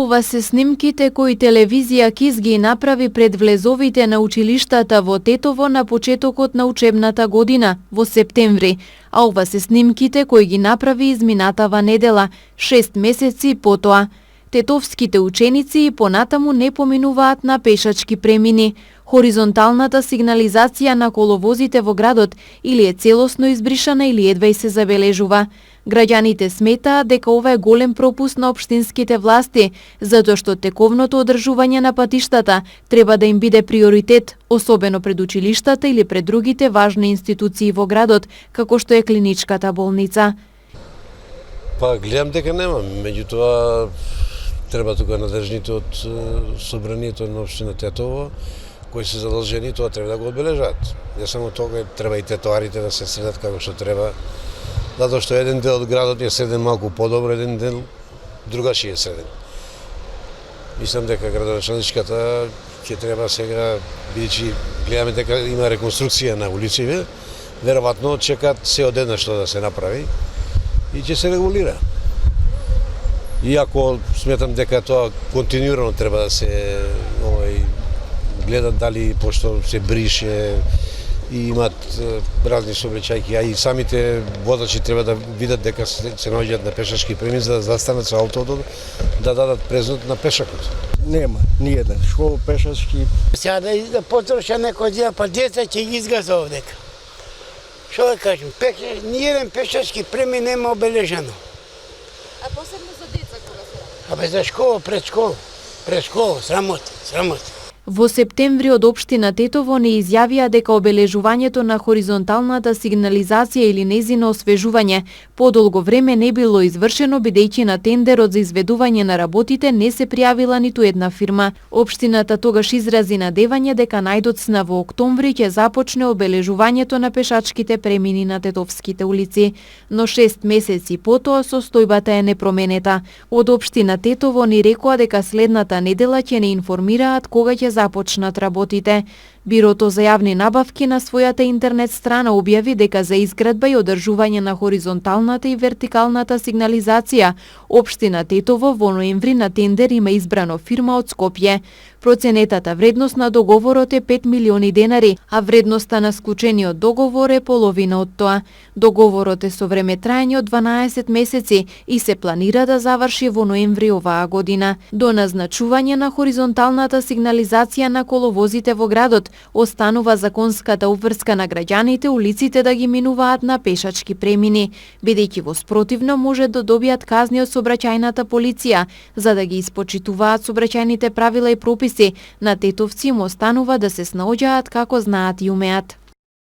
Ова се снимките кои телевизија КИС ги направи пред влезовите на училиштата во Тетово на почетокот на учебната година, во септември, а ова се снимките кои ги направи изминатава недела, 6 месеци потоа. Тетовските ученици и понатаму не поминуваат на пешачки премини. Хоризонталната сигнализација на коловозите во градот или е целосно избришана или едва и се забележува. Граѓаните сметаат дека ова е голем пропуст на општинските власти, затоа што тековното одржување на патиштата треба да им биде приоритет, особено пред училиштата или пред другите важни институции во градот, како што е клиничката болница. Па гледам дека нема, меѓутоа треба тука надржните од собранието на општина Тетово, кои се задолжени, тоа треба да го одбележат. Не само тоа, треба и тетоарите да се средат како што треба, затоа што еден дел од градот е среден малку подобро, еден дел другачи е среден. Мислам дека градоначалничката ќе треба сега, бидејќи гледаме дека има реконструкција на улиците, веројатно чекат се одеднаш што да се направи и ќе се регулира. Иако сметам дека тоа континуирано треба да се гледат дали, пошто се брише и имат разни сообраќајки, а и самите водачи треба да видат дека се наоѓаат на пешачки премин за да застанат со аутото да дадат презент на пешакот. Нема, ниеден. Школа пешачки. Сега да потроша некој ден, па деца ќе ги изгаза овдека. Што да кажем, ниеден пешачки премин нема обележено. А посебно за деца кога се ради? Абе за школа, пред школа, срамота. Во септември од општина Тетово не изјавија дека обележувањето на хоризонталната сигнализација или нејзино освежување подолго време не било извршено бидејќи на тендерот за изведување на работите не се пријавила ниту една фирма. Општината тогаш изрази надевање дека најдоцна во октомври ќе започне обележувањето на пешачките премини на тетовските улици, но 6 месеци потоа состојбата е непроменета. Од општина Тетово ни рекоа дека следната недела ќе не информираат кога ќе започнат работите. Бирото за јавни набавки на својата интернет страна објави дека за изградба и одржување на хоризонталната и вертикалната сигнализација општина Тетово во ноември на тендер има избрано фирма од Скопје. Проценетата вредност на договорот е 5 милиони денари, а вредноста на склучениот договор е половина од тоа. Договорот е со време траење од 12 месеци и се планира да заврши во ноември оваа година. До назначување на хоризонталната сигнализација на коловозите во градот останува законската обврска на граѓаните улиците да ги минуваат на пешачки премини, бидејќи во спротивно може да добијат казни од сообраќајната полиција за да ги испочитуваат сообраќајните правила и прописи. На тетовци им останува да се снаоѓаат како знаат и умеат.